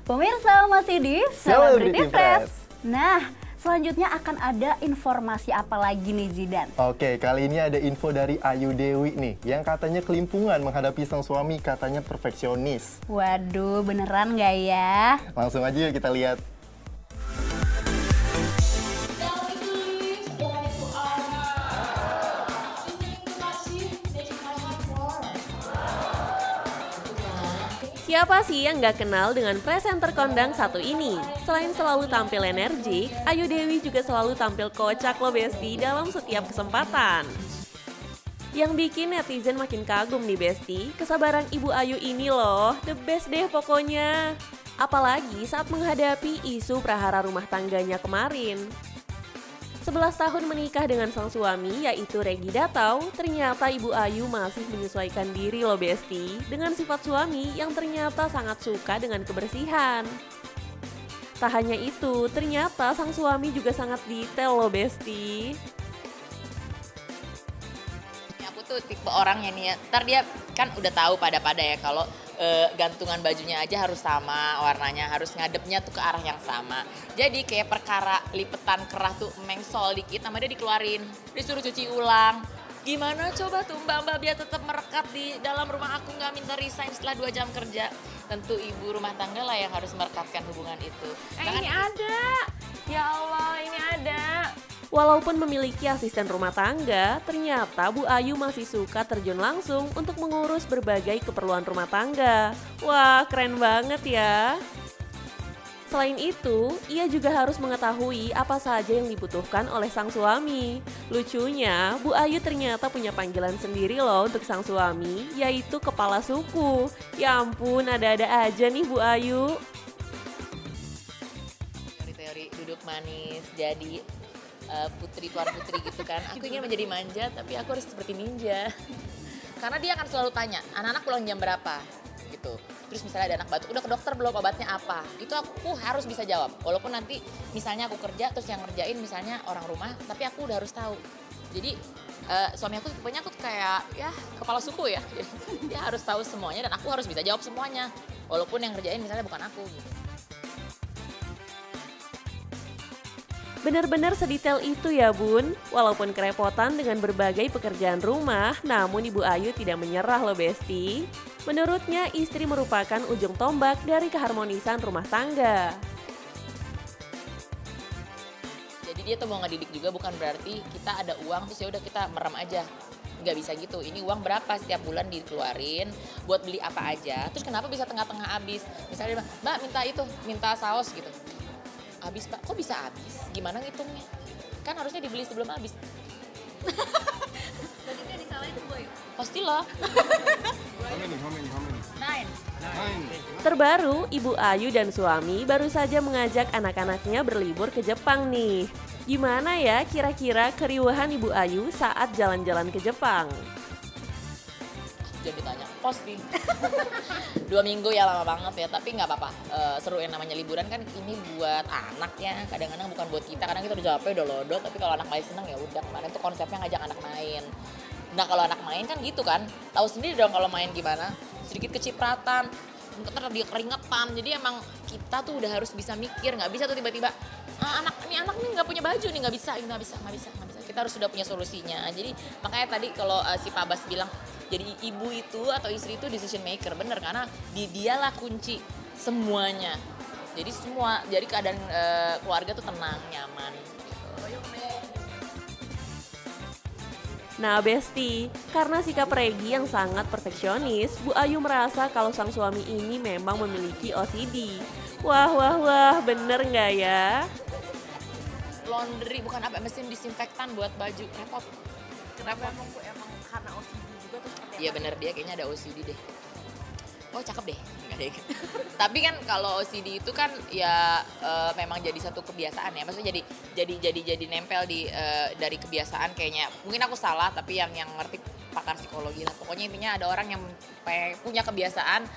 Pemirsa masih di Celebrity Celebrity Fresh. Fresh. Nah, selanjutnya akan ada informasi apa lagi nih Zidan? Oke, kali ini ada info dari Ayu Dewi nih, yang katanya kelimpungan menghadapi sang suami, katanya perfeksionis. Waduh, beneran nggak ya? Langsung aja yuk kita lihat. Siapa sih yang nggak kenal dengan presenter kondang satu ini? Selain selalu tampil energik, Ayu Dewi juga selalu tampil kocak loh Besti dalam setiap kesempatan. Yang bikin netizen makin kagum nih Besti, kesabaran Ibu Ayu ini loh, the best deh pokoknya. Apalagi saat menghadapi isu prahara rumah tangganya kemarin. 11 tahun menikah dengan sang suami yaitu Regi Datau, ternyata Ibu Ayu masih menyesuaikan diri loh Besti dengan sifat suami yang ternyata sangat suka dengan kebersihan. Tak hanya itu, ternyata sang suami juga sangat detail loh Besti. Aku tuh tipe orangnya nih ya, ntar dia kan udah tahu pada ya kalau gantungan bajunya aja harus sama warnanya, harus ngadepnya tuh ke arah yang sama. Jadi kayak perkara lipetan kerah tuh mengsol dikit sama dia dikeluarin, disuruh cuci ulang. Gimana coba tuh mbak biar tetap merekat di dalam rumah aku, nggak minta resign setelah 2 jam kerja. Tentu ibu rumah tangga lah yang harus merekatkan hubungan itu. Ini ada, ya Allah ini ada. Walaupun memiliki asisten rumah tangga, ternyata Bu Ayu masih suka terjun langsung untuk mengurus berbagai keperluan rumah tangga. Wah, keren banget ya. Selain itu, ia juga harus mengetahui apa saja yang dibutuhkan oleh sang suami. Lucunya, Bu Ayu ternyata punya panggilan sendiri loh untuk sang suami, yaitu kepala suku. Ya ampun, ada-ada aja nih Bu Ayu. Teori-teori duduk manis, jadi putri, tuan putri gitu kan. Aku ingin menjadi manja, tapi aku harus seperti ninja. Karena dia akan selalu tanya, anak-anak pulang jam berapa? Gitu. Terus misalnya ada anak batuk, udah ke dokter belum, obatnya apa? Itu aku harus bisa jawab. Walaupun nanti misalnya aku kerja, terus yang ngerjain misalnya orang rumah, tapi aku udah harus tahu. Jadi suami aku tipenya aku kayak ya kepala suku ya. Jadi dia harus tahu semuanya dan aku harus bisa jawab semuanya. Walaupun yang ngerjain misalnya bukan aku gitu. Benar-benar sedetail itu ya Bun. Walaupun kerepotan dengan berbagai pekerjaan rumah, namun Ibu Ayu tidak menyerah loh Besti. Menurutnya istri merupakan ujung tombak dari keharmonisan rumah tangga. Jadi dia tuh mau ngedidik juga, bukan berarti kita ada uang terus ya udah kita merem aja. Nggak bisa gitu, ini uang berapa setiap bulan dikeluarin buat beli apa aja. Terus kenapa bisa tengah-tengah habis? Misalnya dia bilang, Mbak minta saus gitu. Habis Pak, kok bisa habis? Gimana ngitungnya? Kan harusnya dibeli sebelum habis. Berarti dia disalahin boy. Pastilah. How many? 9. Terbaru, Ibu Ayu dan suami baru saja mengajak anak-anaknya berlibur ke Jepang nih. Gimana ya kira-kira keriuhan Ibu Ayu saat jalan-jalan ke Jepang? Jangan ditanya, pasti. 2 minggu ya lama banget ya, tapi nggak apa-apa. Seru yang namanya liburan kan ini buat anak ya, kadang-kadang bukan buat kita. Kadang kita udah capek, udah lodot, tapi kalau anak main seneng ya udah. Kemarin tuh konsepnya ngajak anak main. Nah kalau anak main kan gitu kan, tahu sendiri dong kalau main gimana. Sedikit kecipratan, ntar dia keringetan. Jadi emang kita tuh udah harus bisa mikir, nggak bisa tuh tiba-tiba anak nih nggak punya baju nih, nggak bisa. Kita harus sudah punya solusinya. Jadi makanya tadi kalau si Pak Bas bilang, jadi ibu itu atau istri itu decision maker, bener, karena dialah kunci semuanya. Jadi keadaan keluarga tuh tenang, nyaman. Nah Besti, karena sikap Regi yang sangat perfeksionis, Bu Ayu merasa kalau sang suami ini memang memiliki OCD. Wah, bener nggak ya? Laundry bukan apa, mesin disinfektan buat baju, repot. Kenapa? Emang karena OCD juga tuh seperti Iya bener, dia kayaknya ada OCD deh. Oh cakep deh. Enggak deh. Tapi kan kalau OCD itu kan ya memang jadi satu kebiasaan ya. Maksudnya jadi nempel dari kebiasaan kayaknya. Mungkin aku salah, tapi yang ngerti pakar psikologi lah. Pokoknya intinya ada orang yang punya kebiasaan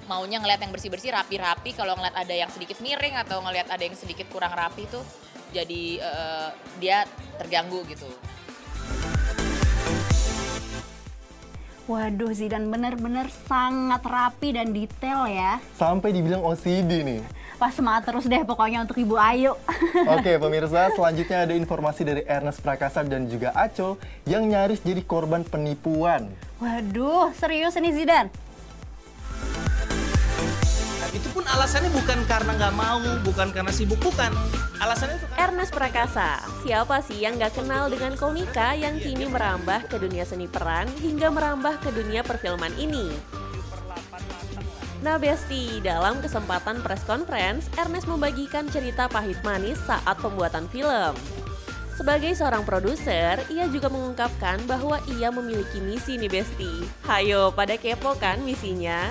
maunya ngelihat yang bersih-bersih, rapi-rapi. Kalau ngelihat ada yang sedikit miring atau ngelihat ada yang sedikit kurang rapi tuh jadi dia terganggu gitu. Waduh Zidan, bener-bener sangat rapi dan detail ya. Sampai dibilang OCD nih. Wah, semangat terus deh pokoknya untuk Ibu Ayu. Oke pemirsa, selanjutnya ada informasi dari Ernest Prakasa dan juga Aco yang nyaris jadi korban penipuan. Waduh, serius ini Zidan? Nah, itu pun alasannya bukan karena nggak mau, bukan karena sibuk, bukan. Alasannya itu Ernest Prakasa, siapa sih yang gak kenal dengan komika yang kini merambah ke dunia seni peran hingga merambah ke dunia perfilman ini? Nah Besti, dalam kesempatan press conference, Ernest membagikan cerita pahit manis saat pembuatan film. Sebagai seorang produser, ia juga mengungkapkan bahwa ia memiliki misi nih Besti. Hayo, pada kepo kan misinya?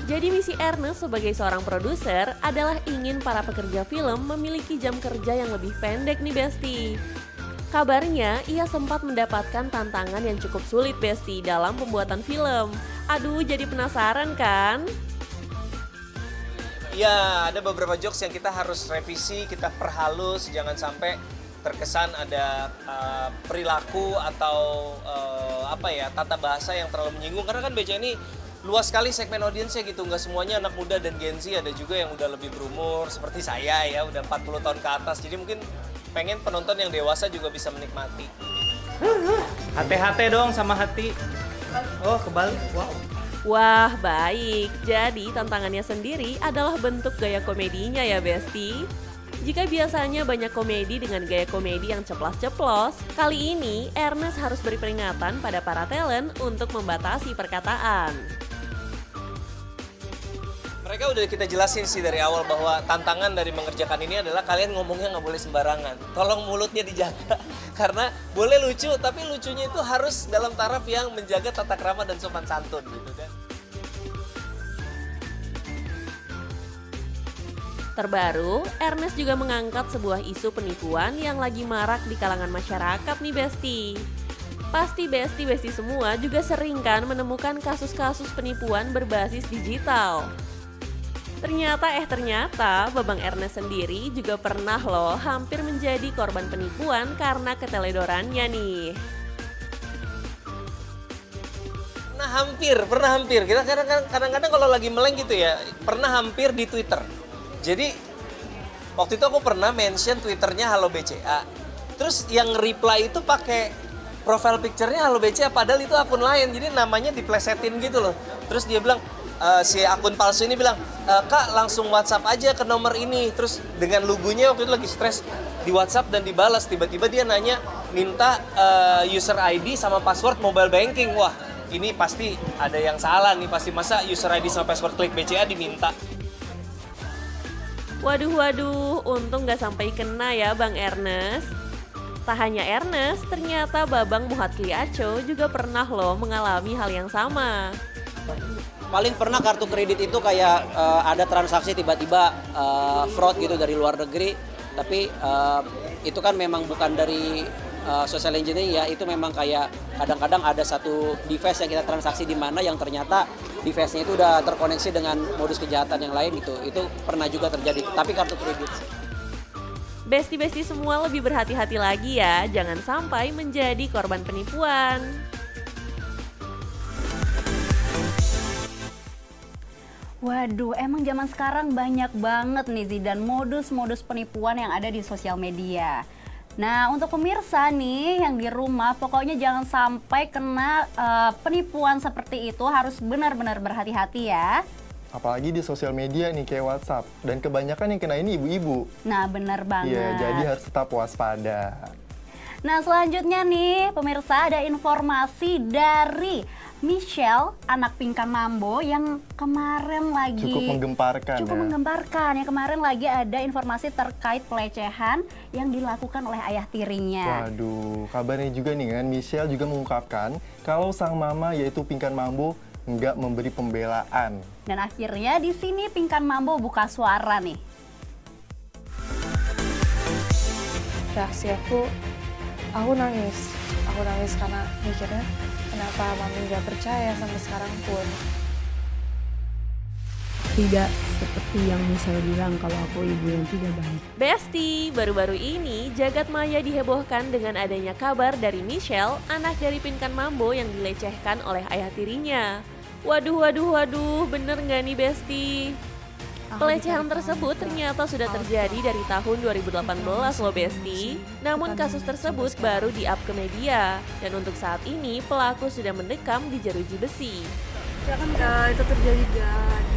Jadi misi Ernest sebagai seorang produser adalah ingin para pekerja film memiliki jam kerja yang lebih pendek nih Besti. Kabarnya ia sempat mendapatkan tantangan yang cukup sulit Besti dalam pembuatan film. Aduh, jadi penasaran kan? ya ada beberapa jokes yang kita harus revisi, kita perhalus, jangan sampai terkesan ada perilaku atau tata bahasa yang terlalu menyinggung, karena kan BCA ini luas sekali segmen audiensnya gitu, nggak semuanya anak muda dan Gen Z, ada juga yang udah lebih berumur seperti saya ya, udah 40 tahun ke atas, jadi mungkin pengen penonton yang dewasa juga bisa menikmati. Hati-hati dong sama hati. Oh, kebalik. Wow. Wah, baik. Jadi tantangannya sendiri adalah bentuk gaya komedinya ya, Besti. Jika biasanya banyak komedi dengan gaya komedi yang ceplas-ceplos, kali ini Ernest harus beri peringatan pada para talent untuk membatasi perkataan. Mereka udah kita jelasin sih dari awal bahwa tantangan dari mengerjakan ini adalah kalian ngomongnya nggak boleh sembarangan. Tolong mulutnya dijaga, karena boleh lucu, tapi lucunya itu harus dalam taraf yang menjaga tata krama dan sopan santun gitu kan. Terbaru, Ernest juga mengangkat sebuah isu penipuan yang lagi marak di kalangan masyarakat nih Besti. Pasti Besti semua juga sering kan menemukan kasus-kasus penipuan berbasis digital. Ternyata Babang Ernest sendiri juga pernah loh hampir menjadi korban penipuan karena keteledorannya nih. Pernah hampir. Kita kadang-kadang kalau lagi meleng gitu ya, pernah hampir di Twitter. Jadi waktu itu aku pernah mention Twitternya Halo BCA. Terus yang reply itu pakai profile picture-nya Halo BCA, padahal itu akun lain. Jadi namanya diplesetin gitu loh. Terus dia bilang, si akun palsu ini bilang, Kak langsung WhatsApp aja ke nomor ini. Terus dengan logonya waktu itu lagi stres di WhatsApp dan dibalas. Tiba-tiba dia nanya, minta user ID sama password mobile banking. Wah, ini pasti ada yang salah nih. Pasti masa user ID sama password klik BCA diminta. Waduh, untung gak sampai kena ya Bang Ernest. Tak hanya Ernest, ternyata Babang Muhatli Aco juga pernah loh mengalami hal yang sama. Paling pernah kartu kredit itu kayak ada transaksi tiba-tiba fraud gitu dari luar negeri, tapi itu kan memang bukan dari social engineering ya, itu memang kayak kadang-kadang ada satu device yang kita transaksi di mana yang ternyata device-nya itu udah terkoneksi dengan modus kejahatan yang lain gitu. Itu pernah juga terjadi, tapi kartu kredit. Besti semua lebih berhati-hati lagi ya, jangan sampai menjadi korban penipuan. Waduh, emang zaman sekarang banyak banget nih Zidan modus-modus penipuan yang ada di sosial media. Nah, untuk pemirsa nih yang di rumah, pokoknya jangan sampai kena penipuan seperti itu, harus benar-benar berhati-hati ya. Apalagi di sosial media nih kayak WhatsApp. Dan kebanyakan yang kena ini ibu-ibu. Nah, benar banget. Iya, jadi harus tetap waspada. Nah, selanjutnya nih pemirsa ada informasi dari Michelle, anak Pinkan Mambo yang kemarin lagi Cukup menggemparkan. Yang kemarin lagi ada informasi terkait pelecehan yang dilakukan oleh ayah tirinya. Waduh, kabarnya juga nih kan, Michelle juga mengungkapkan kalau sang mama yaitu Pinkan Mambo nggak memberi pembelaan. Dan akhirnya di sini Pinkan Mambo buka suara nih. Reaksi aku nangis karena mikirnya kenapa mami gak percaya sampai sekarang pun. tidak seperti yang Michelle bilang kalau aku ibu yang tidak baik. Besti, baru-baru ini jagat maya dihebohkan dengan adanya kabar dari Michelle, anak dari Pinkan Mambo yang dilecehkan oleh ayah tirinya. Waduh, bener nggak nih Besti? Pelecehan tersebut ternyata sudah terjadi dari tahun 2018 loh Besti. Namun kasus tersebut baru di-up ke media. Dan untuk saat ini pelaku sudah mendekam di jeruji besi. Ya kan itu terjadi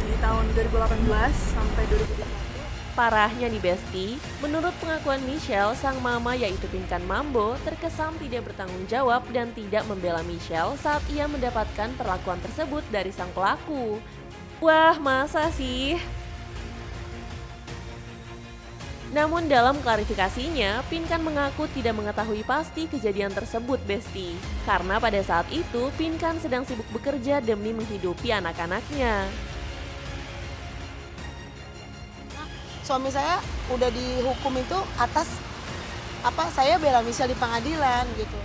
di tahun 2018 sampai 2021. Parahnya nih Besti, menurut pengakuan Michelle, sang mama yaitu Pinkan Mambo terkesan tidak bertanggung jawab dan tidak membela Michelle saat ia mendapatkan perlakuan tersebut dari sang pelaku. Wah, masa sih? Namun dalam klarifikasinya, Pinkan mengaku tidak mengetahui pasti kejadian tersebut, Besti. Karena pada saat itu, Pinkan sedang sibuk bekerja demi menghidupi anak-anaknya. Suami saya udah dihukum itu atas saya bela Michelle di pengadilan gitu.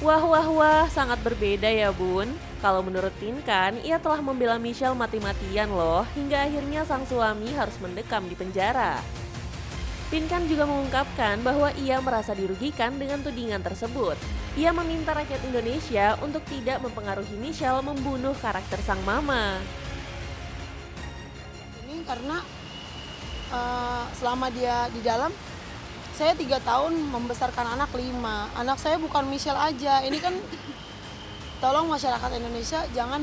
Wah, sangat berbeda ya Bun. Kalau menurut Pinkan, ia telah membela Michelle mati-matian loh, hingga akhirnya sang suami harus mendekam di penjara. Pinkan juga mengungkapkan bahwa ia merasa dirugikan dengan tudingan tersebut. Ia meminta rakyat Indonesia untuk tidak mempengaruhi Michelle membunuh karakter sang mama. Ini karena selama dia di dalam, saya 3 tahun membesarkan anak 5. Anak saya bukan Michelle aja. Ini kan tolong masyarakat Indonesia jangan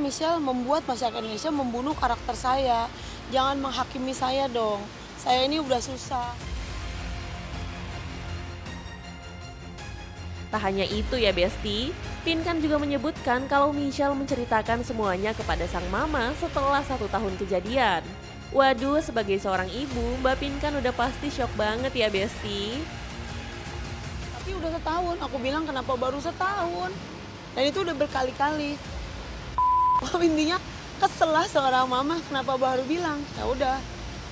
Michelle membuat masyarakat Indonesia membunuh karakter saya. Jangan menghakimi saya dong. Saya ini udah susah. Tak hanya itu ya Besti, Pinkan juga menyebutkan kalau Michelle menceritakan semuanya kepada sang mama setelah 1 tahun kejadian. Waduh, sebagai seorang ibu, Mbak Pinkan udah pasti shock banget ya Besti. Tapi udah setahun, aku bilang kenapa baru setahun. Dan itu udah berkali-kali. Intinya kesel lah seorang mama kenapa baru bilang. Ya udah.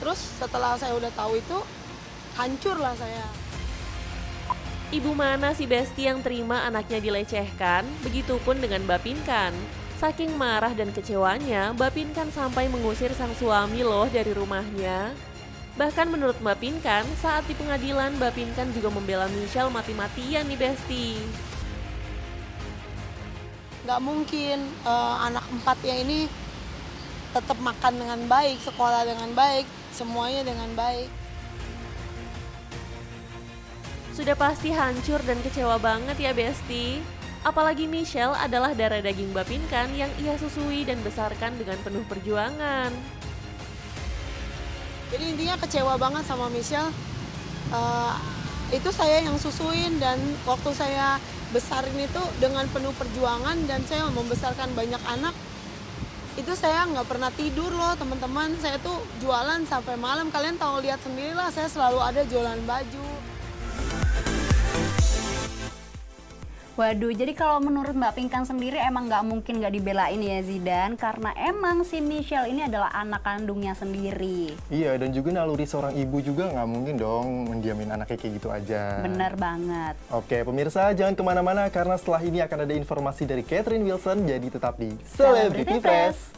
Terus setelah saya udah tahu itu, hancurlah saya. Ibu mana si Besti yang terima anaknya dilecehkan? Begitupun dengan Mbak Pinkan. Saking marah dan kecewanya, Mbak Pinkan sampai mengusir sang suami loh dari rumahnya. Bahkan menurut Mbak Pinkan, saat di pengadilan Mbak Pinkan juga membela Michelle mati-matian nih Besti. Gak mungkin anak 4-nya ini tetap makan dengan baik, sekolah dengan baik, semuanya dengan baik. Sudah pasti hancur dan kecewa banget ya Besti. Apalagi Michelle adalah darah daging Mbak Pinkan yang ia susui dan besarkan dengan penuh perjuangan. Jadi intinya kecewa banget sama Michelle. Itu saya yang susuin dan waktu saya besarin itu dengan penuh perjuangan dan saya membesarkan banyak anak. Itu saya nggak pernah tidur loh teman-teman. Saya tuh jualan sampai malam. Kalian tahu lihat sendirilah saya selalu ada jualan baju. Waduh, jadi kalau menurut Mbak Pinkan sendiri emang nggak mungkin nggak dibelain ya Zidan, karena emang si Michelle ini adalah anak kandungnya sendiri. Iya, dan juga naluri seorang ibu juga nggak mungkin dong mendiamin anaknya kayak gitu aja. Bener banget. Oke, pemirsa jangan kemana-mana karena setelah ini akan ada informasi dari Catherine Wilson, jadi tetap di Celebrity Press.